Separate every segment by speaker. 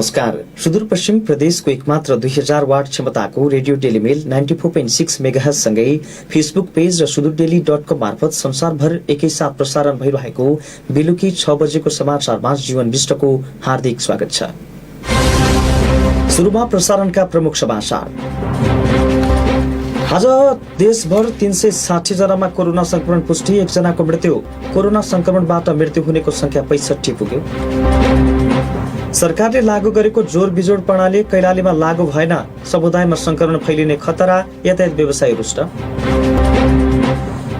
Speaker 1: नमस्कार। सुदूरपश्चिम प्रदेशको एकमात्र 2000 वाट क्षमताको रेडियो डेलीमेल 94.6 मेगाहर्ज सँगै फेसबुक पेज र सुदूरडेली.com मार्फत संसारभर एकैसाथ प्रसारण भइरहेको बेलुकी 6 बजेको समाचारमा जीवन विष्टको हार्दिक स्वागत छ। सुरुमा प्रसारणका प्रमुख समाचार। आज देशभर 360 जनामा कोरोना संक्रमण पुष्टि, 1 जनाको मृत्यु। कोरोना संक्रमणबाट मृत्यु हुनेको संख्या 65 पुग्यो। सरकारले लागू गरेको जोड बिजोड प्रणाली कैलालीमा लागू भएन, समुदायमा संक्रमण फैलिने खतरा, यातायात व्यवसायी रुष्ट।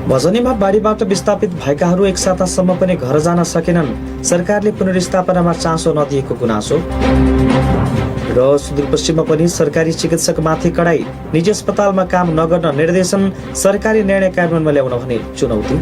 Speaker 1: भजनीमा बाढीबाट विस्थापित भएकाहरू एक सातासम्म पनि घर जान सकेनन्, सरकारले पुनर्स्थापनामा चासो नदिएको गुनासो। र सुदूरपश्चिममा पनि सरकारी चिकित्सकमाथि कडाई, निजी अस्पतालमा काम नगर्न निर्देशन, सरकारी निर्णय कार्यान्वयनमा ल्याउन भने चुनौती।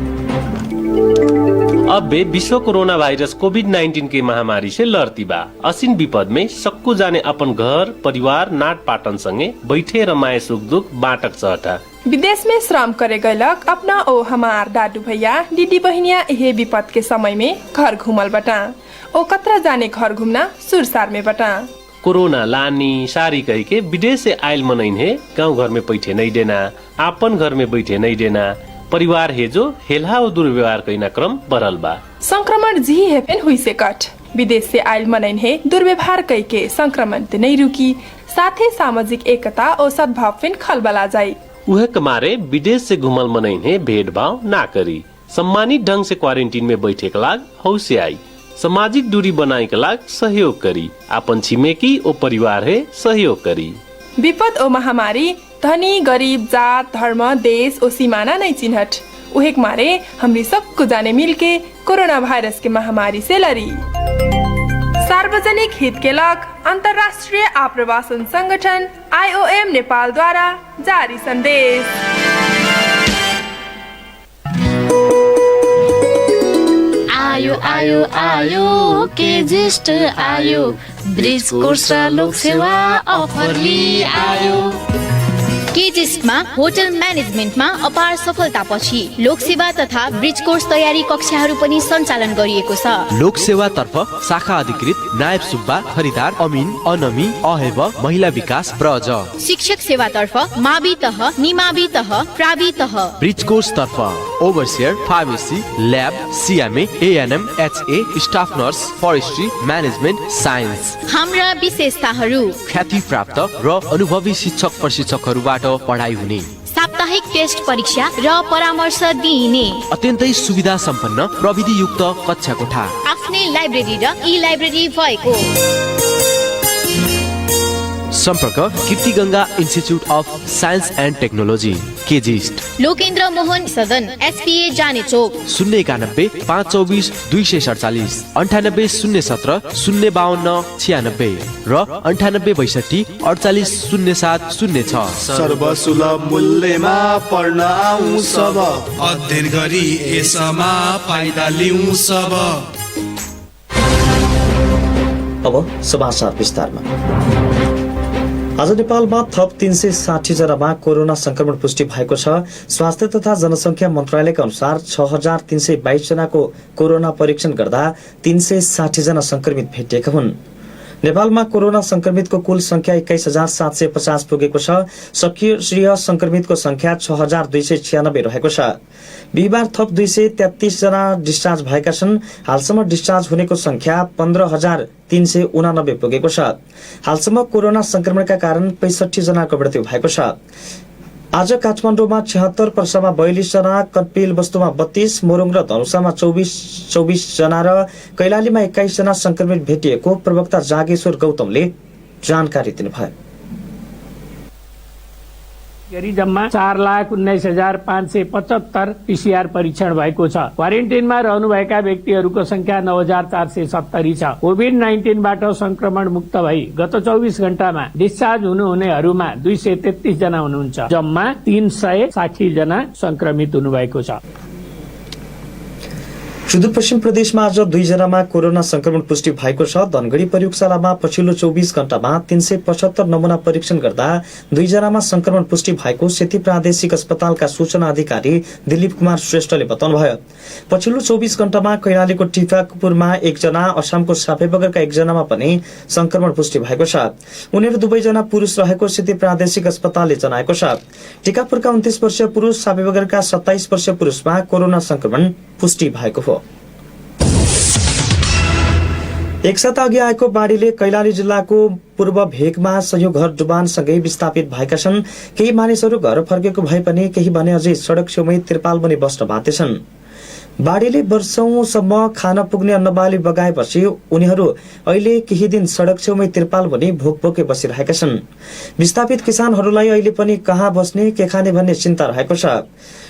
Speaker 2: अब वे विश्व कोरोना वायरस कोविड-19 की महामारी से लड़ती बा। असीन विपद में सक्कू जाने अपन घर परिवार नाट पाटन संगे बैठे रमाए सुख दुख बाटक चहटा।
Speaker 3: विदेश में श्रम करे गयलक अपना ओ हमार दादू भैया दीदी बहनिया यही विपद के समय में घर घूमल बटा। ओ कतरा जाने घर घूमना सुरसार में बटा।
Speaker 2: कोरोना लानी सारी कही के विदेश से आयल मनइन है, गाँव घर में बैठे नहीं देना, अपन घर में बैठे नहीं देना, परिवार है जो हेल्हा और दुर्व्यवहार कैना क्रम बढ़ल बा।
Speaker 3: संक्रमण जी है पेन हुई से कट, विदेश से आयल मनइन है दुर्व्यवहार कई के संक्रमण ते नहीं रुकी, साथ ही सामाजिक एकता और सद्भाव फिन खलबला जाये।
Speaker 2: उहे कमारे विदेश से घुमल मनइन है भेदभाव ना करी, सम्मानित ढंग से क्वारंटीन में बैठे के लाग हौसे आई, सामाजिक दूरी बनाए के लाग सहयोग करी, अपन छिमेकी और परिवार है सहयोग करी।
Speaker 3: विपद और महामारी धनी गरीब जात धर्म देश और सीमाना नहीं चिन्हट, उहेक मारे हमरी सबको जाने मिलके कोरोना वायरस के महामारी से लड़ी। सार्वजनिक हित के लग अंतर्राष्ट्रीय आप्रवासन संगठन IOM नेपाल द्वारा जारी संदेश।
Speaker 4: आयो आयो आयो के ज्येष्ठ आयो, ब्रिज कोर्स र लोक सेवा अफर लिई आयो। केजिसमा होटल म्यानेजमेन्टमा अपार सफलतापछि लोक सेवा तथा ब्रिज कोर्स तयारी कक्षाहरू पनि सञ्चालन गरिएको छ।
Speaker 5: लोक सेवा तर्फ शाखा अधिकृत नायब सुब्बा, खरिदार अमिन, अनमी, अहेब, महिला विकास ब्रज।
Speaker 4: शिक्षक सेवा तर्फ मावि तह, निमावि तह, प्रावि तह।
Speaker 5: ब्रिज कोर्स तर्फ overseer, pharmacy, lab, CMA, ANM, HA, staff nurse, forestry, management, science.
Speaker 4: हाम्रा विशेषताहरू
Speaker 5: ख्याति प्राप्त र अनुभवी शिक्षक प्रशिक्षकहरूबाट पढाइ हुने,
Speaker 4: साप्ताहिक टेस्ट परीक्षा र परामर्श दिइने,
Speaker 5: अत्यन्तै सुविधा सम्पन्न प्रविधि युक्त कक्षा कोठा,
Speaker 4: आफ्नै लाइब्रेरी र ई लाइब्रेरी भएको।
Speaker 5: सम्पर्क Kirti Ganga institute of science and technology, केजिस्ट,
Speaker 4: लोकेन्द्र मोहन सदन, SPA जाने चोक।
Speaker 5: 091 524 247, 98 017 052 96 र 98 62 48 07 06।
Speaker 6: सर्वसुलभ मूल्यमा पढ्न आउँ सब, अध्ययन गरी यसमा फाइदा लिउँ सब।
Speaker 1: अब समाचार विस्तारमा। आज नेपालमा थप 360 जनामा कोरोना संक्रमण पुष्टि भएको छ। स्वास्थ्य तथा जनसंख्या मन्त्रालयका अनुसार 6322 जनाको कोरोना परीक्षण गर्दा 360 जना संक्रमित भेटिएका हुन्। नेपालमा कोरोना संक्रमितको कुल संख्या 21750 पुगेको छ। सक्रिय संक्रमितको संख्या 6296 रहेको छ। बिहिबार थप 233 जना डिस्चार्ज भएका छन्। हालसम्म डिस्चार्ज हुनेको संख्या 15389 पुगेको छ। हालसम्म कोरोना संक्रमणका कारण 65 जनाको मृत्यु भएको छ। आज काठमाडौँमा 76, पर्सामा 42 जना, कटपिल वस्तुमा 32, मोरङ र धनुषामा 24 जना र कैलालीमा 21 जना संक्रमित भेटिएको प्रवक्ता जागेश्वर गौतमले जानकारी दिनुभयो।
Speaker 7: जम्मा 4,19,575 PCR परीक्षण भएको छ। क्वारेन्टाइनमा रहनुभएका व्यक्तिहरूको संख्या 9,470 छ। कोभिड-19बाट संक्रमण मुक्त भई गत 24 घण्टामा डिस्चार्ज हुनुहुनेहरूमा 233 जना हुनुहुन्छ। जम्मा 360 जना संक्रमित हुनुभएको छ।
Speaker 1: सुदूरपश्चिम प्रदेशमा आज 2 जनामा कोरोना संक्रमण पुष्टि भएको छ। धनगढी प्रयोगशालामा पछिल्लो 24 घण्टामा 375 नमूना परीक्षण गर्दा 2 जनामा संक्रमण पुष्टि भएको सेती प्रादेशिक अस्पतालका सूचना अधिकारी दिलीप कुमार श्रेष्ठले बताउनुभयो। पछिल्लो 24 घण्टामा कैलालीको टिकापुरमा 1 जना, असमको सापेबगरका 1 जनामा पनि संक्रमण पुष्टि भएको छ। उनीहरू दुवै जना पुरुष रहेको सेती प्रादेशिक अस्पतालले जनाएको छ। टिकापुरका 29 वर्षीय पुरुष, सापेबगरका 27 वर्षीय पुरुषमा कोरोना संक्रमण पुष्टि भएको हो। एक साता अघि आएको बाढीले कैलाली जिल्लाको पूर्व भेगमा सयौं घर डुबानसँगै विस्थापित भएका छन्। केही मानिसहरू घर फर्केको भए पनि केही भने अझै सड़क छेउमै तिरपाल बनी बस्न बाध्य छन्। बाढीले वर्षौंसम्म खान पुग्ने अन्नबाली बगाएपछि उनीहरू अहिले केही दिन सड़क छेउमै तिरपाल बनी भोकभोकै बसिरहेका छन्। विस्थापित किसानहरूलाई अहिले पनि कहाँ बस्ने, के खाने भन्ने चिन्ता रहेको छ।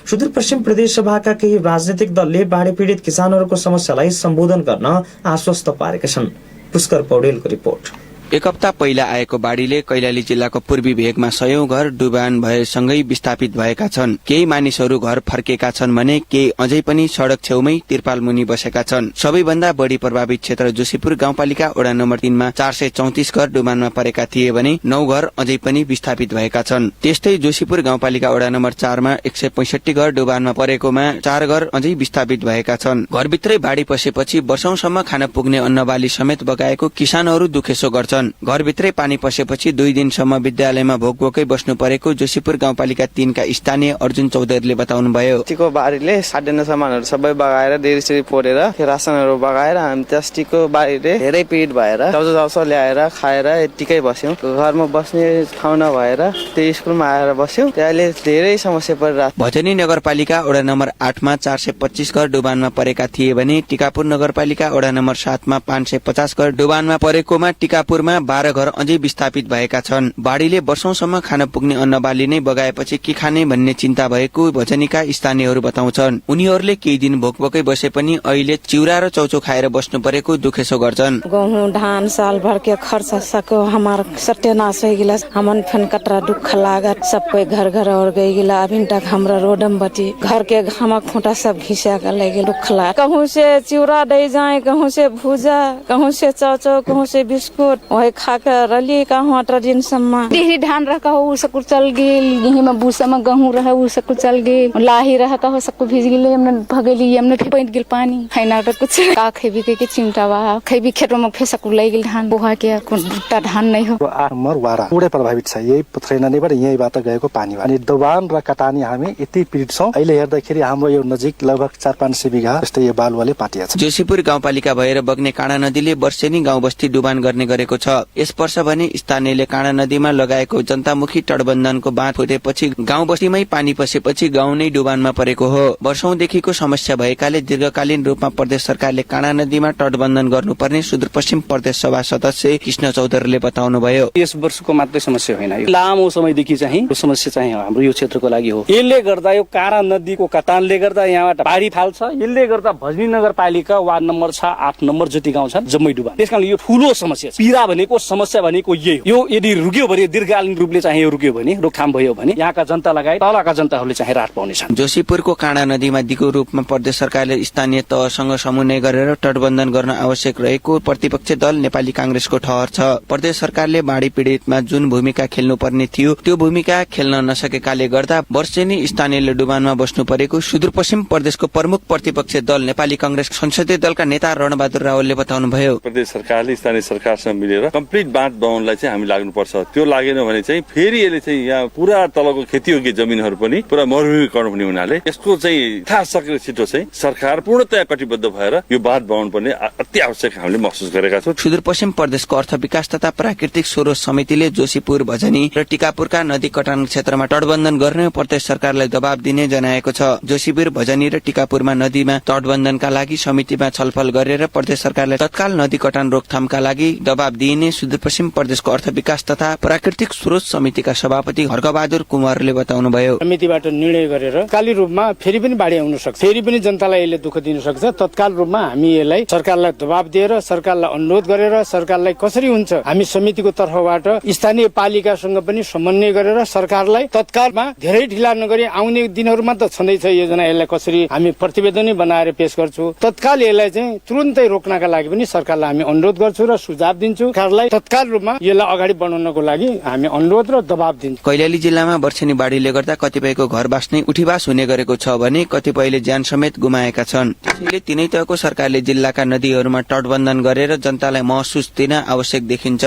Speaker 1: सुदूरपश्चिम प्रदेश सभाका केही राजनीतिक दलले बाढी पीड़ित किसानहरूको समस्यालाई सम्बोधन गर्न आश्वस्त पारेका छन्। पुष्कर पौडेलको रिपोर्ट।
Speaker 8: एक हप्ता पहिला आएको बाढीले कैलाली जिल्लाको पूर्वी भेगमा सयौं घर डुबान भएसँगै विस्थापित भएका छन्। केही मानिसहरू घर फर्केका छन् भने केही अझै पनि सड़क छेउमै तिरपाल मुनि बसेका छन्। सबैभन्दा बढी प्रभावित क्षेत्र जोशीपुर गाउँपालिका वडा नम्बर 3 मा 434 घर डुबानमा परेका थिए भने 9 घर अझै पनि विस्थापित भएका छन्। त्यस्तै जोशीपुर गाउँपालिका वडा नम्बर 4 मा 165 घर डुबानमा परेकोमा 4 घर अझै विस्थापित भएका छन्। घरभित्रै बाढी पसेपछि वर्षौंसम्म खान पुग्ने अन्नबाली समेत बगाएको किसानहरू दुखेसो गर्छन्। घरभित्रै पानी पसेपछि 2 दिनसम्म विद्यालयमा भोकभोकै बस्नु परेको जोशीपुर गाउँपालिका 3 का स्थानीय अर्जुन चौधरीले बताउनुभयो।
Speaker 9: अस्तिको बाढीले साड्ने सामानहरू सबै बगाएर धेरै पोरेर रासनहरू बगाएर हामी अस्तिको बाढीले धेरै पीडित भएर चाउचाउ ल्याएर खाएर यतिकै बस्यौं। घरमा बस्ने ठाउँ नभएर त्यो स्कुलमा आएर बस्यौं। त्यसले धेरै समस्या परिरहेको।
Speaker 8: भजनी नगरपालिका वडा नम्बर 8 मा 425 घर डुबानमा परेका थिए भने टिकापुर नगरपालिका वडा नम्बर 7 मा 550 घर डुबानमा परेकोमा टिकापुरमा 12 घर अझै विस्थापित भएका छन्। बाढीले वर्षौंसम्म खान पुग्ने अन्नबाली नै बगाएपछि के खाने भन्ने चिन्ता भएको भजनीका स्थानीयहरू बताउँछन्। उनीहरूले केही दिन भोकभोकै बसे पनि अहिले चिउरा र चौचो खाएर बस्नु परेको दुखेसो गर्छन्।
Speaker 10: गेहूं धान साल भर के खर्च सको हमार सत्यानाश हो गिला। हमन फन कतरा दुख लागत। सब कोई घर घर और गई गिला। अभी तक हमरा रोडम बटी घर के घमक खूंटा सब घिसा कर ले गेल। दुख लाग कहूं से चिउरा दे जाए, कहूं से भुजा, कहूं से चौचो, कहूं से बिस्कुट वही खाकर रली कहूं 18 दिन सम्म।
Speaker 4: डेहरी धान रखा हो उ सब चल गेल। यही में बूसा में गेहूं रहा उ सब चल गेल। लाही रहा का हो सब भीज गेल। हमने भगेली हमने पैंट गेल पानी खाइना त कुछ का खेबी के चिमटा बा खेबी खेत में फेसक ले गेल धान बोहा के दुट्टा धान नहीं हो।
Speaker 11: आमर वारा पुरै प्रभावित छ। यही पुत्रेनानीबाट यहीबाट गएको पानी अनि दबान र कटानी हामी यति पीडित छौं। अहिले हेर्दाखेरि हाम्रो यो नजिक लगभग 4-500 बिघा जस्तै यो बालुवाले पाटिया छ।
Speaker 8: जोशीपुर गाउँपालिका भएर बग्ने काँडा नदीले वर्षेनी गाउँ बस्ती डुबान गर्ने गरेको छ। यस वर्ष भने स्थानीयले काँडा नदीमा लगाएको जनतामुखी तटबन्धनको बाँध फुटेपछि गाउँ बस्तीमै पानी पसेपछि गाउँ नै डुबानमा परेको हो। वर्षौंदेखिको समस्या भएकाले दीर्घकालीन रूपमा प्रदेश सरकारले काँडा नदीमा तटबन्धन गर्नुपर्ने सुदूरपश्चिम प्रदेश सभा सदस्य कृष्ण चौधरीले बताउनुभयो।
Speaker 12: यस वर्षको मात्रै समस्या होइन, यो लामो समयदेखि चाहिँ यो समस्या चाहिँ हाम्रो यो क्षेत्रको लागि हो। यसले गर्दा यो काँडा नदीको कटानले गर्दा यहाँबाट बाढी फाल्छ। यसले गर्दा भजनी नगरपालिका वार्ड नम्बर 6, 8 नम्बर जति गाउँ छन् जम्मै डुबा। त्यसकारणले यो ठूलो समस्या छ। पीडा भनेको समस्या भनेको यही हो। यो यदि रुक्यो भने दीर्घकालीन रूपले चाहिँ यो रुक्यो भने रोकथाम भयो भने यहाँका जनता लगायत तलका जनताहरूले चाहिँ राहत पाउनेछन्।
Speaker 8: जोशीपुरको काँडा नदीमा दिगो रूपमा प्रदेश सरकारले स्थानीय तहसँग समन्वय गरेर तटबन्धन गर्न आवश्यक रहेको प्रतिपक्ष दल नेपाली कांग्रेसको ठहर छ। प्रदेश सरकारले बाढी पीडितमा जुन भूमिका खेल्नुपर्ने थियो त्यो भूमिका खेल्न नसकेकाले गर्दा वर्षेनी स्थानीयले डुबानमा बस्नु परेको सुदूरपश्चिम प्रदेशको प्रमुख प्रतिपक्ष दल नेपाली कांग्रेस संसदीय दलका नेता रणबहादुर रावलले बताउनुभयो।
Speaker 13: प्रदेश सरकारले स्थानीय सरकारसँग मिलेर कम्प्लिट बाँध बनाउनलाई चाहिँ हामी लाग्नुपर्छ। त्यो लागेन भने चाहिँ फेरि यसले चाहिँ यहाँ पुरा तलको खेतीयोग्य जमिनहरू पनि पुरा मरुभूमीकरण हुने हुनाले यसको चाहिँ थाहा सकेर छिटो चाहिँ सरकार पूर्णतया कटिबद्ध भएर यो बाँध बनाउनु पर्ने अति आवश्यक हामीले महसुस गरेका छौँ।
Speaker 8: सुदूरपश्चिम प्रदेशको अर्थ विकास तथा प्राकृतिक स्रोत समितिले जोशीपुर, भजनी र टिकापुरका नदी कटान क्षेत्रमा तटबन्धन गर्ने प्रदेश सरकारलाई दबाब दिने जनाएको छ। जोशीपुर, भजनी र टिकापुरमा नदीमा तटबन्धनका लागि समितिमा छलफल गरेर प्रदेश सरकारलाई तत्काल नदी कटान रोकथामका लागि दबाब दिइने बताइने सुदूरपश्चिम प्रदेशको अर्थ विकास तथा प्राकृतिक स्रोत समितिका सभापति हर्कबहादुर कुमारले बताउनुभयो।
Speaker 14: समितिबाट निर्णय गरेर तत्काली रूपमा फेरि पनि बाढी आउन सक्छ, फेरि पनि जनतालाई यसले दुःख दिन सक्छ। तत्काल रूपमा हामी यसलाई सरकारलाई दबाब दिएर सरकारलाई अनुरोध गरेर सरकारलाई कसरी हुन्छ हामी समितिको तर्फबाट स्थानीय पालिकासँग पनि समन्वय गरेर सरकारलाई तत्कालमा धेरै ढिला नगरी आउने दिनहरूमा त छँदैछ योजना, यसलाई कसरी हामी प्रतिवेदन बनाएर पेश गर्छौं। तत्काल यसलाई चाहिँ तुरुन्तै रोक्नका लागि पनि सरकारलाई हामी अनुरोध गर्छौं र सुझाव दिन्छौं। सरकारलाई तत्काल रूपमा यसलाई अगाडि बढाउनको लागि हामी अनुरोध र दबाब दिन्छौं।
Speaker 8: कैलाली जिल्लामा वर्षेनी बाढीले गर्दा कतिपयको घरबास नै उठीबास हुने गरेको छ भने कतिपयले ज्यान समेत गुमाएका छन्। त्यसैले तिनै तहको सरकारले जिल्लाका नदीहरूमा तटबन्धन गरेर जनतालाई महसुस दिन आवश्यक देखिन्छ।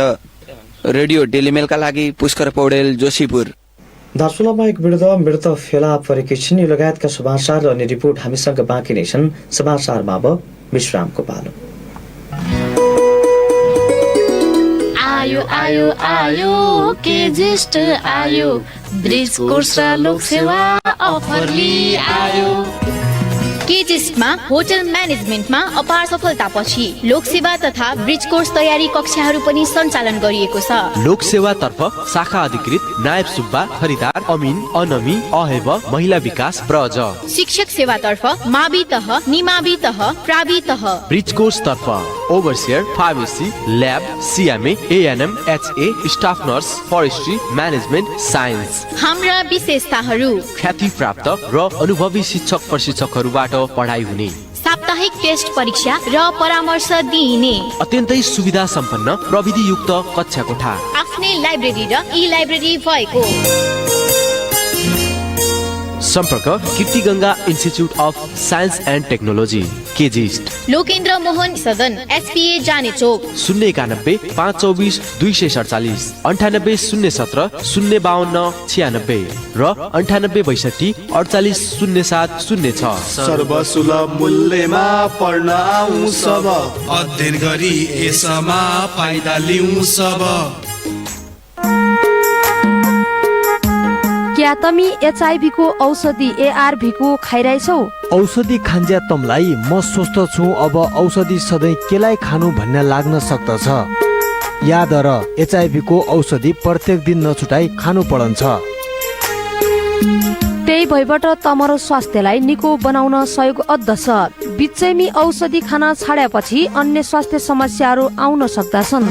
Speaker 8: रेडियो डेलिमेलका लागि पुष्कर पौडेल, जोशीपुर।
Speaker 1: दार्चुलामा एक वृद्ध मृत फेला परेकी छिन् लगायतका समाचार अनि रिपोर्ट हामीसँग बाँकी नै छन्। समाचारमा अब विश्रामको पालो।
Speaker 4: आयो आयो आयो के ज्येष्ठ आयो, ब्रिज कोर्स र लोक सेवा अफर लिई आयो। केजिसमा होटल म्यानेजमेन्टमा अपार सफलतापछि लोक सेवा तथा ब्रिज कोर्स तयारी कक्षाहरू पनि सञ्चालन गरिएको छ।
Speaker 5: लोक सेवा तर्फ शाखा अधिकृत नायब सुब्बा, खरिदार अमिन, अनमी, अहेब, महिला विकास, ब्रज।
Speaker 4: शिक्षक सेवा तर्फ मावि तह, निमावि तह, प्रावि तह।
Speaker 5: ब्रिज कोर्स तर्फ overseer, pharmacy, lab, CMA, ANM, HA, staff nurse, forestry, management, science.
Speaker 4: हाम्रा विशेषताहरू
Speaker 5: ख्याति प्राप्त र अनुभवी शिक्षक प्रशिक्षकहरूबाट पढाइ हुने,
Speaker 4: साप्ताहिक टेस्ट परीक्षा र परामर्श दिइने,
Speaker 5: अत्यन्तै सुविधा सम्पन्न प्रविधि युक्त कक्षा कोठा,
Speaker 4: आफ्नै लाइब्रेरी र ई लाइब्रेरी भएको।
Speaker 5: सम्पर्क Kirti Ganga institute of science and technology, केजिस्ट,
Speaker 4: लोकेन्द्र मोहन सदन, एसपीए जाने चोक,
Speaker 5: 091 524 247, 98 017 052 96 र 98 62 48 07 06।
Speaker 6: सर्वसुलभ मूल्यमा पढ्न आउँ सब, अध्ययन गरी यसमा फाइदा लिउँ सब।
Speaker 15: क्या तमी एचआईभी को औषधि एआरभी को खाइरहेछौ?
Speaker 16: औषधि खान्ज्या तमलाई म स्वस्थ छु, अब औषधि सधैँ केलाई खानु भन्ने लाग्न सक्दछ। याद र एचआईभी को औषधि प्रत्येक दिन नछुटाई खानु पर्छ।
Speaker 15: त्यही भइबाट तमरो स्वास्थ्यलाई निको बनाउन सहयोग अद्दछ। बिचैमी औषधि खान छाडेपछि अन्य स्वास्थ्य समस्याहरू आउन सक्दछन्।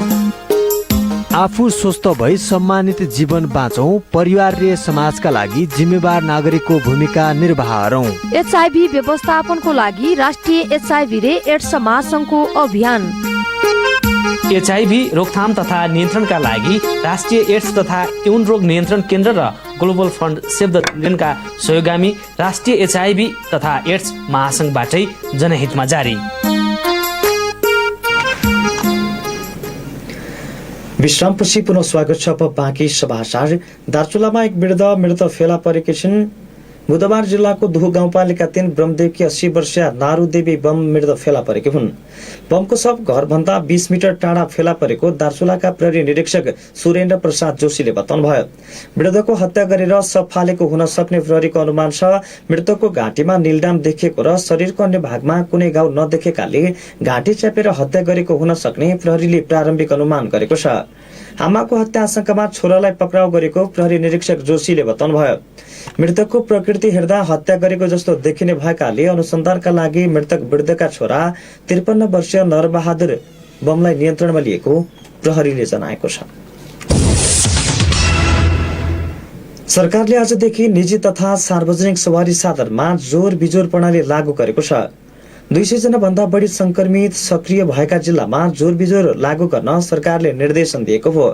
Speaker 16: आफू स्वस्थ भई सम्मानित जीवन बाँचौं, परिवार र समाजका लागि जिम्मेवार नागरिकको भूमिका निर्वाह गरौं।
Speaker 15: एचआईभी व्यवस्थापनको लागि राष्ट्रिय एचआईभी र एड्स महासंघको अभियान।
Speaker 17: एचआईभी रोकथाम तथा नियन्त्रणका लागि राष्ट्रिय एड्स तथा यौन रोग नियन्त्रण केन्द्र र ग्लोबल फन्ड सेभ द चिल्ड्रेनका सहयोगामी राष्ट्रिय एचआईभी तथा एड्स महासंघबाटै जनहितमा जारी।
Speaker 1: विश्रामपछि पुनः स्वागत छ। अब बाँकी समाचार। दार्चुलामा एक वृद्ध मृत फेला परेकी छिन्। बुधबार जिल्लाको दुहु गाउँपालिका 3 ब्रह्मदेवकी 80 वर्षीय नारुदेवी बम मृत फेला परेकी हुन्। बमको शव घरभन्दा 20 मिटर टाढा फेला परेको दार्चुलाका प्रहरी निरीक्षक सुरेन्द्र प्रसाद जोशीले बताउनुभयो। मृतकको हत्या गरेर शव फालेको हुन सक्ने प्रहरीको अनुमान छ। मृतकको घाँटीमा नीलडाम देखिएको र शरीरको अन्य भागमा कुनै घाउ नदेखेकाले घाँटी च्यापेर हत्या गरेको हुन सक्ने प्रहरीले प्रारम्भिक अनुमान गरेको छ। आमाको हत्या आशंकामा छोरालाई पक्राउ गरेको प्रहरी निरीक्षक जोशीले बताउनुभयो। मृतकको प्रकृति हेर्दा हत्या गरेको जस्तो देखिने भएकाले अनुसन्धानका लागि मृतक वृद्धका छोरा 53 वर्षीय नरबहादुर बमलाई नियन्त्रणमा लिएको प्रहरीले जनाएको छ। सरकारले आजदेखि निजी तथा सार्वजनिक सवारी साधनमा जोर बिजोर प्रणाली लागू गरेको छ। 200 जना भन्दा बढी संक्रमित सक्रिय भएका जिल्लामा जोर बिजोर लागू गर्न सरकारले निर्देशन दिएको हो।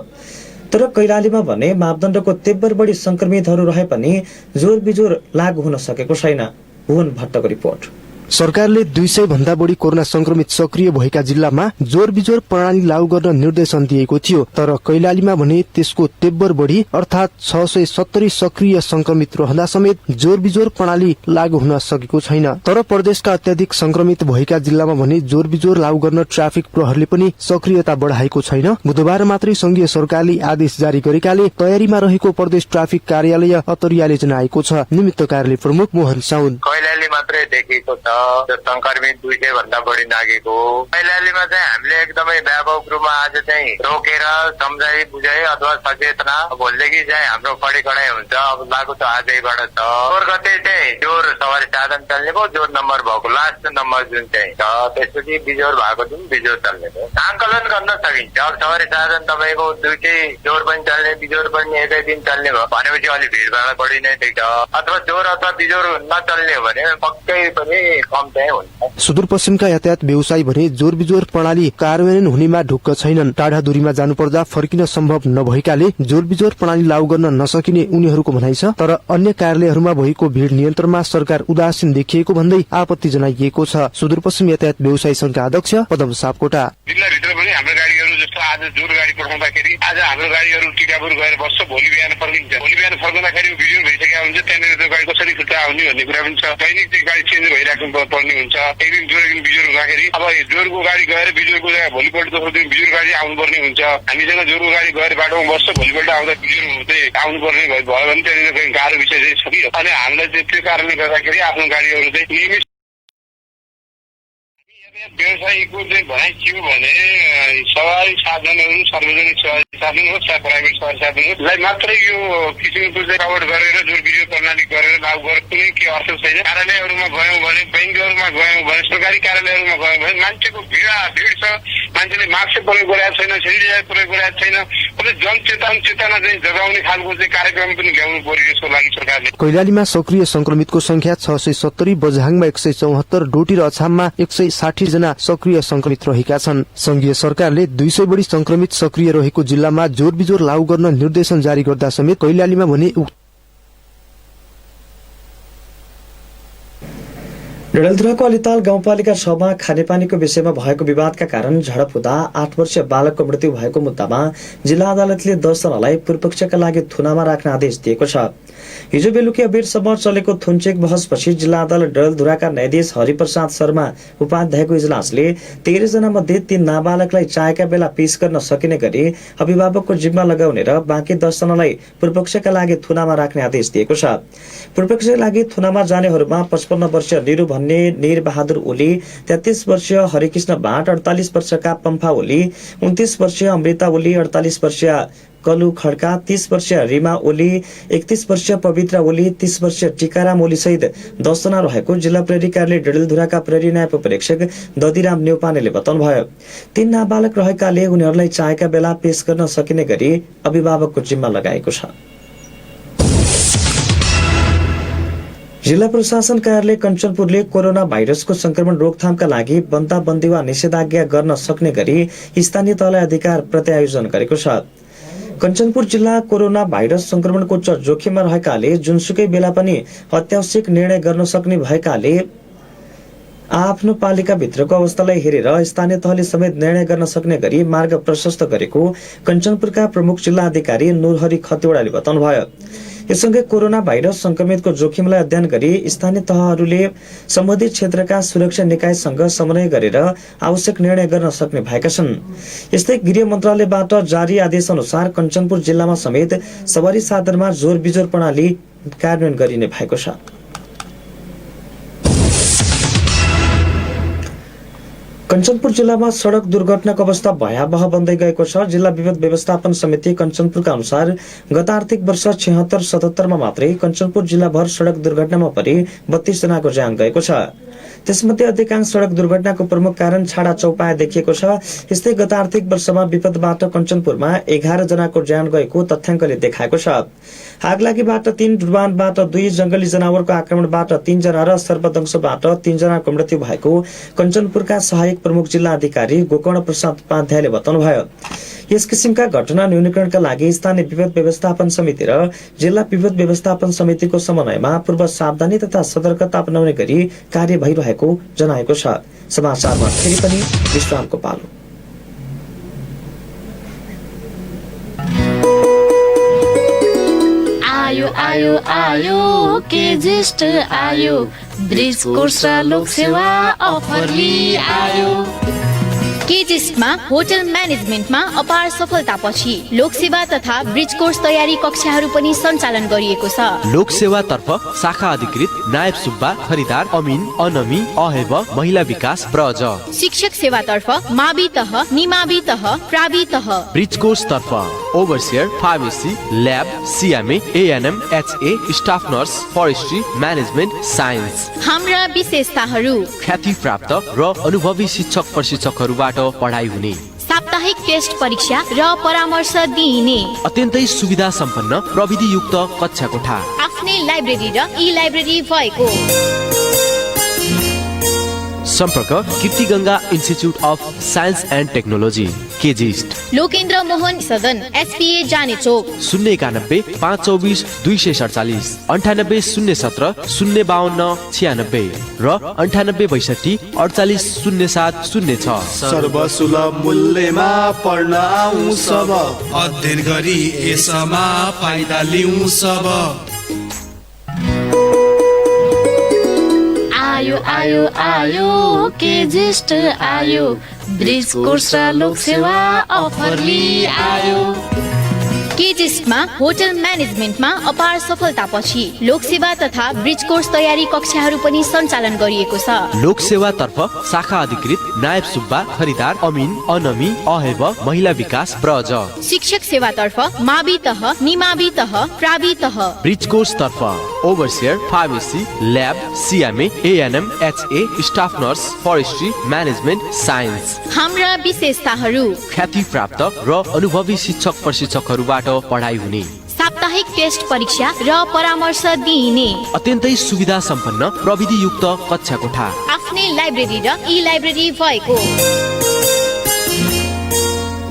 Speaker 1: तर कैलालीमा भने मापदण्डको तीव्र बढी संक्रमितहरू रहे पनि जोर बिजोर लागू हुन सकेको छैन। भुवन भट्टको रिपोर्ट।
Speaker 18: सरकारले 200 भन्दा बढी कोरोना संक्रमित सक्रिय भएका जिल्लामा जोर बिजोर प्रणाली लागू गर्न निर्देशन दिएको थियो। तर कैलालीमा भने त्यसको तीव्र बढी अर्थात 670 सक्रिय संक्रमित रहँदा समेत जोर बिजोर प्रणाली लागू हुन सकेको छैन। तर प्रदेशका अत्याधिक संक्रमित भएका जिल्लामा भने जोर बिजोर लागू गर्न ट्राफिक प्रहरीले पनि सक्रियता बढाएको छैन। बुधबार मात्रै संघीय सरकारले आदेश जारी गरेकाले तयारीमा रहेको प्रदेश ट्राफिक कार्यालय अतरियाले जनाएको छ। निमित्त कार्यालय प्रमुख मोहन साउन
Speaker 19: कैलाली मात्र मात्रै देखिएको छ त्यो संक्रमित 200 भन्दा बढी नागेको। कैलालीमा चाहिँ हामीले एकदमै व्यापक रूपमा आज चाहिँ रोकेर सम्झाइ बुझाइ अथवा सचेतना भोलिदेखि चाहिँ हाम्रो कडी कडाइ हुन्छ। अब लागु त आजैबाट छ। जोर गते चाहिँ जोर सवारी साधन चल्ने भयो, जोर नम्बर भएको लास्ट नम्बर जुन चाहिँ छ त्यसपछि बिजोर भएको जुन बिजोर चल्ने भयो आंकलन गर्न सकिन्छ। अब सवारी साधन तपाईँको दुईटै जोर पनि चल्ने बिजोर पनि एकै दिन चल्ने भयो भनेपछि अलिक भिडभाड बढी नै देख्छ। अथवा जोर अथवा बिजोर नचल्ने हो भने पक्कै पनि कम चाहिँ हुन्छ।
Speaker 18: सुदूरपश्चिमका यातायात व्यवसायी भने जोर बिजोर प्रणाली कार्यान्वयन हुनेमा ढुक्क छैनन्। टाढा दूरीमा जानुपर्दा फर्किन सम्भव नभएकाले जोर बिजोर प्रणाली लागू गर्न नसकिने उनीहरूको भनाइ छ। तर अन्य कार्यालयहरूमा भएको भीड़ नियन्त्रणमा सरकार उदासीन देखिएको भन्दै आपत्ति जनाइएको छ। सुदूरपश्चिम यातायात व्यवसायी संघका अध्यक्ष पदम सापकोटा
Speaker 20: जिल्लाभित्र पनि हाम्रो गाडीहरू जस्तो आज जोर गाडी पठाउँदाखेरि आज हाम्रो गाडीहरू टिकापुर गएर बस्छ, भोलि बिहान फर्किन्छ। भोलि बिहान फर्कँदाखेरि बिजोर भइसकेका हुन्छ, त्यहाँनिर त्यो गाडी कसरी खुट्टा आउने भन्ने कुरा पनि छ। दैनिक चाहिँ गाडी चेन्ज भइराख्नु पर्ने हुन्छ। एक दिन जोर एक दिन बिजोर हुँदाखेरि अब जोरको गाडी गएर बिजोरको जग्गा भोलिपल्ट दोस्रो दिन बिजोर गाडी आउनुपर्ने हुन्छ। हामीसँग जोरको गाडी गएर बाटोमा बस्छ, भोलिपल्ट आउँदा बिजोर हुँदै आउनुपर्ने भयो भने त्यहाँनिर कहीँ गाह्रो विषय चाहिँ छ कि। अनि हामीलाई चाहिँ त्यो कारणले गर्दाखेरि आफ्नो गाडीहरू चाहिँ नियमित व्यवसायीको चाहिँ भनाइ के हो भने सवारी साधनहरू सार्वजनिक सवारी साधन होस् या प्राइभेट सवारी साधनलाई मात्रै यो किसिमको चाहिँ कभर गरेर जोर बिजोर प्रणाली गरेर लागू गरेर कुनै के अर्थ छैन। कार्यालयहरूमा गयौँ भने ब्याङ्कहरूमा गयौँ भने सरकारी कार्यालयहरूमा गयौँ भने मान्छेको भिड छ, मान्छेले मास्क प्रयोग गरेको छैन, सेनिटाइजर प्रयोग गरेको छैन। जनचेतना चाहिँ जगाउने खालको चाहिँ कार्यक्रम पनि ल्याउनु पर्यो यसको लागि सरकारले।
Speaker 18: कैलालीमा सक्रिय संक्रमितको संख्या 670, बझाङमा 174, डोटी र अछाममा 160 जना सक्रिय संक्रमित रहेका छन्। संघीय सरकारले 200 बढी संक्रमित सक्रिय रहेको जिल्लामा जोर बिजोर लागू गर्न निर्देशन जारी गर्दा समेत कैलालीमा भने
Speaker 1: डडेलधुराको अलिताल गाउँपालिका 6 मा खानेपानीको विषयमा भएको विवादका कारण झडप हुँदा 8 वर्षीय बालकको मृत्यु भएको मुद्दामा जिल्ला अदालतले 10 जनालाई पूर्वपक्षका लागि थुनामा राख्ने आदेश दिएको छ। हिजो बेलुकी अबेरसम्म चलेको थुनचेक बहसपछि जिल्ला अदालत डडेलधुराका न्यायाधीश हरिप्रसाद शर्मा उपाध्यायको इजलासले 13 जना मध्ये 3 नाबालकलाई चाहेका बेला पेश गर्न सकिने गरी अभिभावकको जिम्मा लगाउने र बाँकी 10 जनालाई पूर्वपक्षका लागि थुनामा राख्ने आदेश दिएको छ। पूर्वपक्षका लागि थुनामा जानेहरूमा 55 वर्षीय निरु भन्ने निर बहादुर ओली, 33 वर्षीय हरिकृष्ण भाट, 48 वर्षका पम्फा ओली, 29 वर्षीय अमृता ओली, 48 वर्षीय कलु खड्का, 30 वर्षीय रिमा ओली, 31 वर्षीय पवित्र ओली, 30 वर्षीय टिकाराम ओली सहित 10 जना रहेको जिल्ला प्रहरी कार्यालय डडेलधुराका प्रहरी न्याय उपरीक्षक ददिराम न्यौपानेले बताउनुभयो। 3 नाबालक रहेकाले उनीहरूलाई चाहेका बेला पेश गर्न सकिने गरी अभिभावकको जिम्मा लगाएको छ। जिल्ला प्रशासन कार्यालय कञ्चनपुरले कोरोना भाइरसको संक्रमण रोकथामका लागि बन्दबन्दी वा निषेधाज्ञा गर्न सक्ने गरी स्थानीय तहलाई अधिकार प्रत्यायोजन गरेको छ। कञ्चनपुर जिल्ला कोरोना भाइरस संक्रमणको उच्च जोखिममा रहेकाले जुनसुकै बेला पनि अत्यावश्यक निर्णय गर्न सक्ने भएकाले आफ्नो पालिका भित्रको अवस्थालाई हेरेर स्थानीय तहले समेत निर्णय गर्न सक्ने गरी मार्ग प्रशस्त गरेको कञ्चनपुरका प्रमुख जिल्ला अधिकारी नूरहरि खतिवड़ाले बताउनुभयो। यससँगै कोरोना भाइरस संक्रमितको जोखिमलाई अध्ययन गरी स्थानीय तहहरूले सम्बन्धित क्षेत्रका सुरक्षा निकायसँग समन्वय गरेर आवश्यक निर्णय गर्न सक्ने भएका छन्। यस्तै गृह मन्त्रालयबाट जारी आदेश अनुसार कञ्चनपुर जिल्लामा समेत सवारी साधनमा जोर बिजोर प्रणाली कार्यान्वयन गरिने भएको छ। कञ्चनपुर जिल्लामा सड़क दुर्घटनाको अवस्था भयावह बन्दै गएको छ। जिल्ला विपद व्यवस्थापन समिति कञ्चनपुरका अनुसार गत आर्थिक वर्ष 76-77 मा मात्रै कञ्चनपुर जिल्लाभर सड़क दुर्घटनामा परि 32 जनाको ज्यान गएको छ। त्यसमध्ये अधिकांश सड़क दुर्घटनाको प्रमुख कारण छाडा चौपाया देखिएको छ। यस्तै गत आर्थिक वर्षमा विपदबाट कञ्चनपुरमा 11 जनाको ज्यान गएको तथ्याङ्कले देखाएको छ। आगलागीबाट 3, डुबानबाट 2, जंगली जनावरको आक्रमणबाट 3 जना र सर्पदंशबाट 3 जनाको मृत्यु भएको कञ्चनपुरका सहायक प्रमुख जिल्ला अधिकारी गोकर्ण प्रसाद उपाध्यायले बताउनुभयो। यस किसिमका घटना न्यूनीकरणका लागि स्थानीय विपद व्यवस्थापन समिति र जिल्ला विपद व्यवस्थापन समितिको समन्वयमा पूर्व सावधानी तथा सतर्कता अपनाउने गरी कार्य भइरहेको जनाएको छ। समाचारमा फेरि पनि विश्रामको पालो।
Speaker 4: आयो आयो आयो के ज्येष्ठ आयो, ब्रिज कोर्स लोक सेवा अफर आयो। केजिसमा होटल म्यानेजमेन्टमा अपार सफलतापछि लोकसेवा तथा ब्रिज कोर्स तयारी कक्षाहरू पनि सञ्चालन गरिएको छ।
Speaker 5: लोकसेवा तर्फ शाखा अधिकृत नायब सुब्बा, खरिदार अमिन, अनमी, अहेब, महिला विकास प्रज।
Speaker 4: शिक्षक सेवा तर्फ मावि तह, निमावि तह, प्रावि तह।
Speaker 5: ब्रिज कोर्स तर्फ overseer, pharmacy, lab, CMA, ANM, HA, staff nurse, forestry, management, science.
Speaker 4: हाम्रा विशेषताहरू
Speaker 5: ख्याति प्राप्त र अनुभवी शिक्षक प्रशिक्षकहरूबाट पढाइ हुने,
Speaker 4: साप्ताहिक टेस्ट परीक्षा र परामर्श दिइने,
Speaker 5: अत्यन्तै सुविधा सम्पन्न प्रविधि युक्त कक्षा कोठा,
Speaker 4: आफ्नै लाइब्रेरी र ई लाइब्रेरी भएको।
Speaker 5: सम्पर्क Kirti Ganga institute of science and technology, केजिस्ट,
Speaker 4: लोकेन्द्र मोहन सदन, एसपीए जाने चोक,
Speaker 5: 091 524 247, 98 017 052 96 र 98 62 48 07 06।
Speaker 6: सर्वसुलभ मूल्यमा पढ्न आउँ सब, अध्ययन गरी यसमा फाइदा लिउँ सब।
Speaker 4: आयो आयो आयो केजिस्ट आयो, ब्रिज कोर्स र लोकसेवा अफर लिई आयो। केजिसमा होटल म्यानेजमेन्टमा अपार सफलतापछि लोकसेवा तथा ब्रिज कोर्स तयारी कक्षाहरू पनि सञ्चालन गरिएको छ।
Speaker 5: लोकसेवा तर्फ शाखा अधिकृत नायब सुब्बा, खरिदार अमिन, अनमी, अहेब, महिला विकास प्रज।
Speaker 4: शिक्षक सेवा तर्फ मावि तह, निमावि तह, प्रावि तह।
Speaker 5: ब्रिज कोर्स तर्फ overseer, pharmacy, lab, CMA, ANM, HA, staff nurse, forestry, management, science.
Speaker 4: हाम्रा विशेषताहरू
Speaker 5: ख्याति प्राप्त र अनुभवी शिक्षक प्रशिक्षकहरूबाट पढाइ हुने,
Speaker 4: साप्ताहिक टेस्ट परीक्षा र परामर्श दिइने,
Speaker 5: अत्यन्तै सुविधा सम्पन्न प्रविधि युक्त कक्षा कोठा,
Speaker 4: आफ्नै लाइब्रेरी र ई लाइब्रेरी भएको।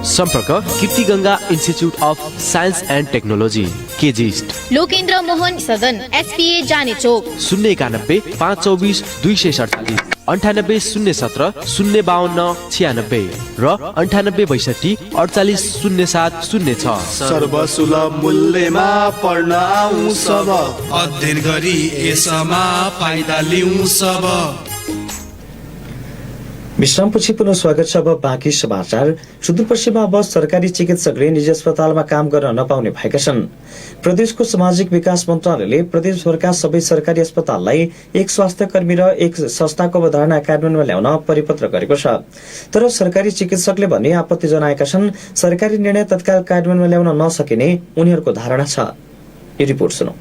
Speaker 5: सम्पर्क Kirti Ganga institute of science and technology, केजिस्ट,
Speaker 4: लोकेन्द्र मोहन सदन, एसपीए जाने चोक,
Speaker 5: 091 524 247, 98 017 052 96 र 98 62 48 07 06।
Speaker 6: सर्वसुलभ मूल्यमा पढ्न आउँ सब, अध्ययन गरी यसमा फाइदा लिउँ सब।
Speaker 1: विश्रामपछि पुनः स्वागत छ। अब बाँकी समाचार। सुदूरपश्चिममा अब सरकारी चिकित्सकले निजी अस्पतालमा काम गर्न नपाउने भएका छन्। प्रदेशको सामाजिक विकास मन्त्रालयले प्रदेशभरका सबै सरकारी अस्पताललाई एक स्वास्थ्य कर्मी र एक संस्थाको अवधारणा कार्यान्वयनमा ल्याउन परिपत्र गरेको छ। तर सरकारी चिकित्सकले भने आपत्ति जनाएका छन्। सरकारी निर्णय तत्काल कार्यान्वयनमा ल्याउन नसकिने उनीहरूको धारणा छ। यो रिपोर्ट सुनौ।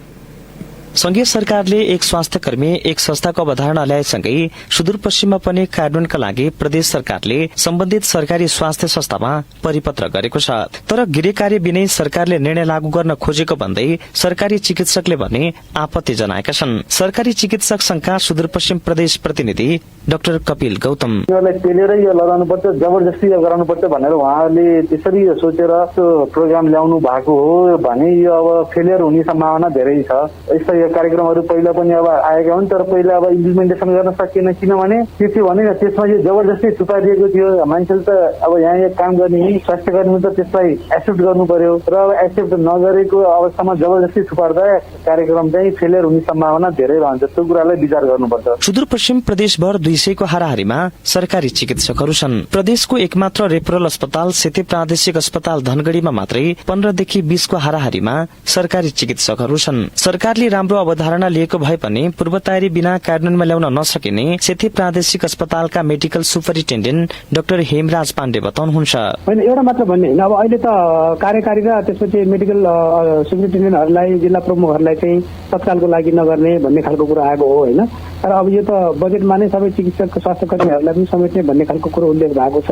Speaker 1: संघीय सरकारले एक स्वास्थ्य कर्मी एक संस्थाको अवधारणा ल्याएसँगै सुदूरपश्चिममा पनि कार्यान्वयनका लागि प्रदेश सरकारले सम्बन्धित सरकारी स्वास्थ्य संस्थामा परिपत्र गरेको छ। तर गृह कार्य बिनै सरकारले निर्णय लागू गर्न खोजेको भन्दै सरकारी चिकित्सकले भने आपत्ति जनाएका छन्। सरकारी चिकित्सक संघका सुदूरपश्चिम प्रदेश प्रतिनिधि डाक्टर कपिल गौतम,
Speaker 21: यसलाई पेलेरै यो लगाउनुपर्छ, जबरजस्ती गराउनुपर्छ भनेर उहाँले त्यसरी सोचेर त्यो प्रोग्राम ल्याउनु भएको हो भने यो अब फेलियर हुने सम्भावना धेरै छ। यस्ता यो कार्यक्रमहरू पहिला पनि अब आएका हुन्, तर पहिला अब इम्प्लिमेन्टेसन गर्न सकिएन। किनभने के थियो भने त्यसमा यो जबरजस्ती थुपारिएको थियो। मान्छेले त अब यहाँ काम गर्ने स्वास्थ्य कर्मी त त्यसलाई एक्सेप्ट गर्नु पर्यो र अब एक्सेप्ट नगरेको अवस्थामा जबरजस्ती थुपार्दा कार्यक्रम चाहिँ फेलियर हुने सम्भावना धेरै रहन्छ। त्यो कुरालाई विचार गर्नुपर्छ।
Speaker 1: सुदूरपश्चिम प्रदेशभर 200 को हाराहारीमा सरकारी चिकित्सकहरू छन्। प्रदेशको एकमात्र रेफरल अस्पताल सेती प्रादेशिक अस्पताल धनगढ़ीमा मात्रै 15 देखि 20 को हाराहारीमा सरकारी चिकित्सकहरू छन्। सरकारले राम्रो अवधारणा लिएको भए पनि पूर्व तयारी बिना कार्यान्वयनमा ल्याउन नसकिने सेती प्रादेशिक अस्पतालका medical superintendent doctor Hemraj Pandey बताउनुहुन्छ।
Speaker 22: होइन, एउटा मात्र भन्ने होइन, अब अहिले त कार्यकारी र त्यसपछि मेडिकल सुपरिन्टेन्डेन्टहरूलाई, जिल्ला प्रमुखहरूलाई चाहिँ तत्कालको लागि नगर्ने भन्ने खालको कुरा आएको हो होइन। तर अब यो त बजेटमा नै सबै चिकित्सक स्वास्थ्य कर्मीहरूलाई पनि समेट्ने भन्ने खालको कुरो उल्लेख भएको छ।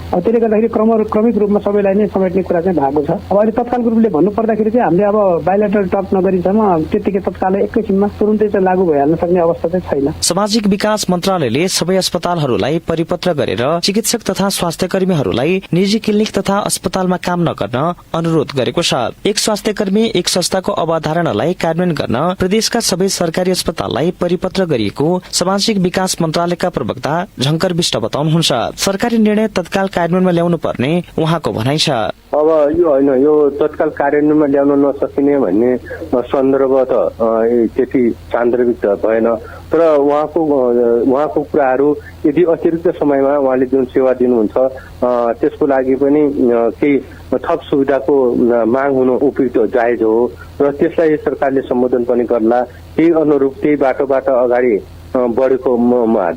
Speaker 22: अब त्यसले गर्दाखेरि क्रमिक रूपमा सबैलाई नै समेट्ने कुरा चाहिँ भएको छ। अब अहिले तत्कालको रूपले भन्नुपर्दाखेरि चाहिँ हामीले अब बायोलेटरल टक नगरीसम्म त्यतिकै तत्काल एकैछिनमा तुरुन्तै चाहिँ लागू भइहाल्न सक्ने अवस्था चाहिँ छैन।
Speaker 1: सामाजिक विकास मन्त्रालयले सबै अस्पतालहरूलाई परिपत्र गरेर चिकित्सक तथा स्वास्थ्य कर्मीहरूलाई निजी क्लिनिक तथा अस्पतालमा काम नगर्न अनुरोध गरेको छ। एक स्वास्थ्य कर्मी एक संस्थाको अवधारणालाई कार्यान्वयन गर्न प्रदेशका सबै सरकारी अस्पताललाई परिपत्र गरिएको सामाजिक विकास मन्त्रालयका प्रवक्ता झंकर विष्ट बताउनुहुन्छ। सरकारी निर्णय तत्काल कार्यान्वयनमा ल्याउनु पर्ने उहाँको भनाइ छ।
Speaker 2: अब यो होइन, यो तत्काल कार्यान्वयनमा ल्याउन नसकिने भन्ने सन्दर्भ त त्यति सान्दर्भिक भएन, तर उहाँको कुराहरू यदि अतिरिक्त समयमा उहाँले जुन सेवा दिनुहुन्छ त्यसको लागि पनि केही थप सुविधाको माग हुनु उपयुक्त जायज हो र त्यसलाई सरकारले सम्बोधन पनि गर्ला। त्यही अनुरूप त्यही बाटोबाट अगाडि बढेको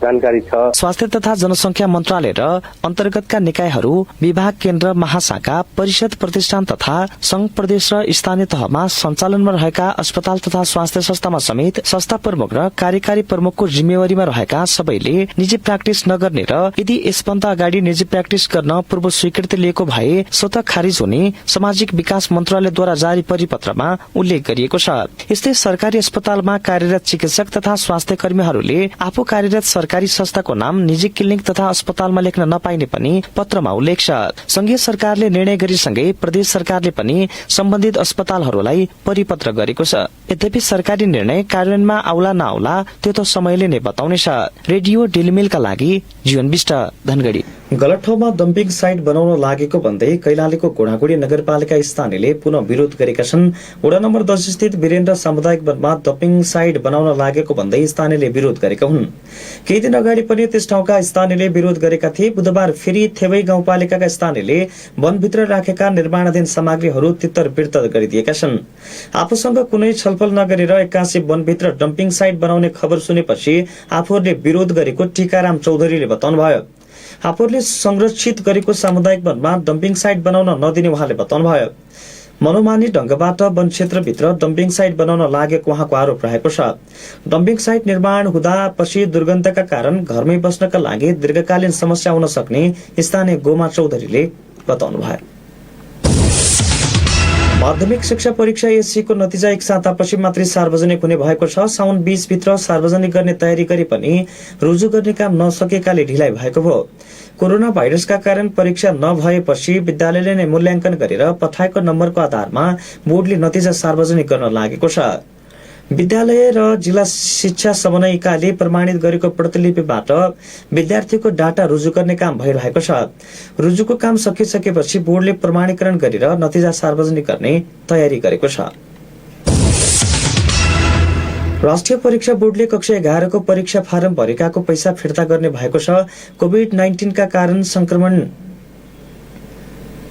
Speaker 2: जानकारी छ।
Speaker 1: स्वास्थ्य तथा जनसंख्या मन्त्रालय र अन्तर्गतका निकायहरू, विभाग, केन्द्र, महाशाखा, परिषद, प्रतिष्ठान तथा संघ, प्रदेश र स्थानीय तहमा सञ्चालनमा रहेका अस्पताल तथा स्वास्थ्य संस्थामा समेत संस्था प्रमुख र कार्यकारी प्रमुखको जिम्मेवारीमा रहेका सबैले निजी प्र्याक्टिस नगर्ने र यदि यसभन्दा अगाडि निजी प्र्याक्टिस गर्न पूर्व स्वीकृति लिएको भए स्वत खारिज हुने सामाजिक विकास मन्त्रालयद्वारा जारी परिपत्रमा उल्लेख गरिएको छ। यस्तै सरकारी अस्पतालमा कार्यरत चिकित्सक तथा स्वास्थ्य कर्मीहरूले आफू कार्यरत सरकारी संस्थाको नाम निजी क्लिनिक तथा अस्पतालमा लेख्न नपाइने पनि पत्रमा उल्लेख छ। संघीय सरकारले निर्णय गरेसँगै प्रदेश सरकारले पनि सम्बन्धित अस्पतालहरूलाई परिपत्र गरेको छ। यद्यपि सरकारी निर्णय कार्यान्वयनमा आउला नआउला त्यो त समयले नै बताउनेछ। रेडियो डेलिमेलका लागि जीवन विष्ट, धनगढ़ी। गलत ठाउँमा डम्पिङ साइट बनाउन लागेको भन्दै कैलालीको घोडागुडी नगरपालिका स्थानीयले पुनः विरोध गरेका छन्। वडा नम्बर 10 स्थित वीरेन्द्र सामुदायिक वनमा डम्पिङ साइट बनाउन लागेको भन्दै स्थानीयले विरोध गरेका हुन्। केही दिन अगाडि पनि त्यस ठाउँका स्थानीयले विरोध गरेका थिए। बुधबार फेरि थेवै गाउँपालिकाका स्थानीयले वनभित्र राखेका निर्माणाधीन सामग्रीहरू तितर-बिर्त गरिदिएका छन्। आफूसँग कुनै छलफल नगरेर एक्कासी वनभित्र डम्पिङ साइट बनाउने खबर सुनेपछि आफूहरूले विरोध गरेको टीकाराम चौधरीले बताउनुभयो। आफूहरूले संरक्षित गरेको सामुदायिक वनमा डम्पिङ साइट बनाउन नदिने उहाँले बताउनुभयो। मनोमानी ढंगबाट वन क्षेत्रभित्र डम्पिङ साइट बनाउन लागेको उहाँको आरोप रहेको छ। डम्पिङ साइट निर्माण हुँदा पछि दुर्गन्धका कारण घरमै बस्नका लागि दीर्घकालीन समस्या हुन सक्ने स्थानीय गोमा चौधरीले बताउनुभयो। माध्यमिक शिक्षा परीक्षा एससीको नतिजा एक सातापछि मात्रै सार्वजनिक हुने भएको छ। साउन 20 भित्र सार्वजनिक गर्ने तयारी गरे पनि रुजु गर्ने काम नसकेकाले ढिलाइ भएको हो। कोरोना भाइरसका कारण परीक्षा नभएपछि विद्यालयले नै मूल्याङ्कन गरेर पठाएको नम्बरको आधारमा बोर्डले नतिजा सार्वजनिक गर्न लागेको छ। विद्यालय र जिल्ला शिक्षा समन्वय इकाइले प्रमाणित गरेको प्रतिलिपिबाट विद्यार्थीको डाटा रुजु गर्ने काम भइरहेको छ। रुजुको काम सकिसकेपछि बोर्डले प्रमाणीकरण गरेर नतिजा सार्वजनिक गर्ने तयारी गरेको छ। राष्ट्रिय परीक्षा बोर्डले कक्षा 11 को परीक्षा फारम भरेकाको पैसा फिर्ता गर्ने भएको छ। कोभिड-19 का कारण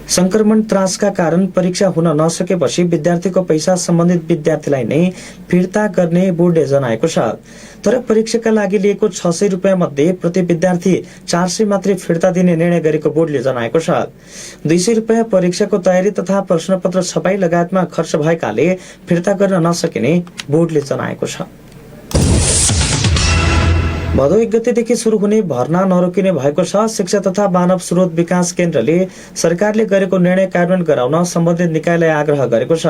Speaker 1: संक्रमण त्रासका कारण परीक्षा हुन नसकेपछि विद्यार्थीको पैसा सम्बन्धित विद्यार्थीलाई नै फिर्ता गर्ने बोर्डले जनाएको छ। तर परीक्षाका लागि लिएको 600 रुपियाँ मध्ये प्रति विद्यार्थी 400 मात्रै फिर्ता दिने निर्णय गरेको बोर्डले जनाएको छ। 200 रुपियाँ परीक्षाको तयारी तथा प्रश्नपत्र छपाई लगायतमा खर्च भएकाले फिर्ता गर्न नसकिने बोर्डले जनाएको छ। भदौ 1 गतेदेखि शुरू हुने भर्ना नरोकिने भएको छ। शिक्षा तथा मानव स्रोत विकास केन्द्रले सरकारले गरेको निर्णय कार्यान्वयन गराउन सम्बन्धित निकायलाई आग्रह गरेको छ।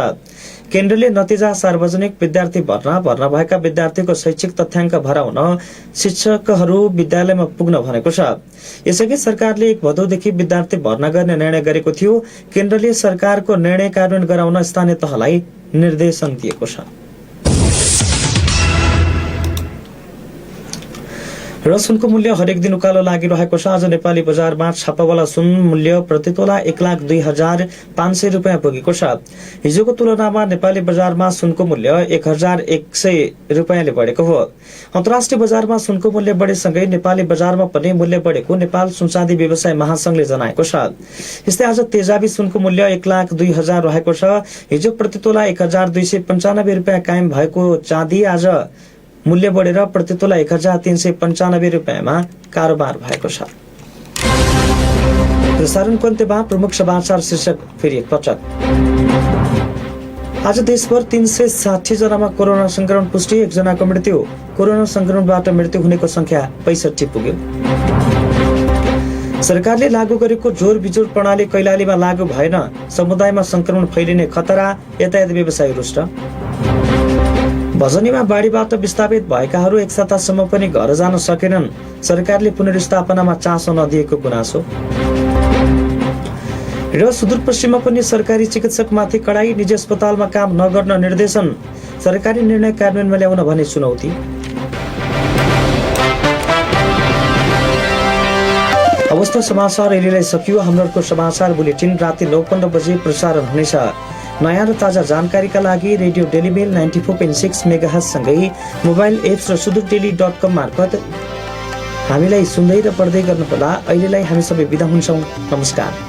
Speaker 1: केन्द्रले नतिजा सार्वजनिक, विद्यार्थी भर्ना भएका विद्यार्थीको शैक्षिक तथ्याङ्क भराउन शिक्षकहरू विद्यालयमा पुग्न भनेको छ। यसअघि सरकारले 1 भदौदेखि विद्यार्थी भर्ना गर्ने निर्णय गरेको थियो। केन्द्रले सरकारको निर्णय कार्यान्वयन गराउन स्थानीय तहलाई निर्देशन दिएको छ। र सुनको मूल्य हरेक दिन उकालो लागिरहेको छ। आज नेपाली बजारमा छापावाला सुन मूल्य प्रति तोला 1,02,500 रुपियाँ पुगेको छ। हिजोको तुलनामा नेपाली बजारमा सुनको मूल्य 1,100 रुपियाँले बढेको हो। अन्तर्राष्ट्रिय बजारमा सुनको मूल्य बढेसँगै नेपाली बजारमा पनि मूल्य बढेको नेपाल सुनचाँदी व्यवसाय महासंघले जनाएको छ। यस्तै आज तेजाबी सुनको मूल्य 1,02,000 रहेको छ। हिजो प्रति तोला 1,295 रुपियाँ कायम भएको चाँदी आज मूल्य बढेर प्रति तोला 1,395 रुपियाँमा कारोबार भएको छ। प्रसारणको अन्त्यमा प्रमुख समाचार शीर्षक फेरि एकपटक। आज देशभर 360 जनामा कोरोना संक्रमण पुष्टि, 1 जनाको मृत्यु। कोरोना संक्रमणबाट मृत्यु हुनेको संख्या 65 पुग्यो। सरकारले लागू गरेको जोर बिजोर प्रणाली कैलालीमा लागू भएन, समुदायमा संक्रमण फैलिने खतरा, यातायात व्यवसायी रुष्ट। भजनीमा बाढीबाट विस्थापित भएकाहरू 1 सप्ताहसम्म पनि घर जान सकेनन्, सरकारले पुनर्स्थापनामा चासो नदिएको गुनासो। र सुदूरपश्चिममा पनि सरकारी चिकित्सकमाथि कडाई, निजी अस्पतालमा काम नगर्न निर्देशन, सरकारी निर्णय कार्यान्वयनमा ल्याउन भने चुनौती। अवस्था समाचार अहिलेलाई सकियो। हाम्रो समाचार बुलेटिन राति 9:15 बजे प्रसारण हुनेछ। नयाँ र ताजा जानकारीका लागि रेडियो डेलिमेल 94.6 मेगाहर्ज सँगै मोबाइल एप्स र सुदूरटेली.com मार्फत हामीलाई सुन्दै र पढ्दै गर्नुहोला। अहिलेलाई हामी सबै बिदा हुन्छौँ। नमस्कार।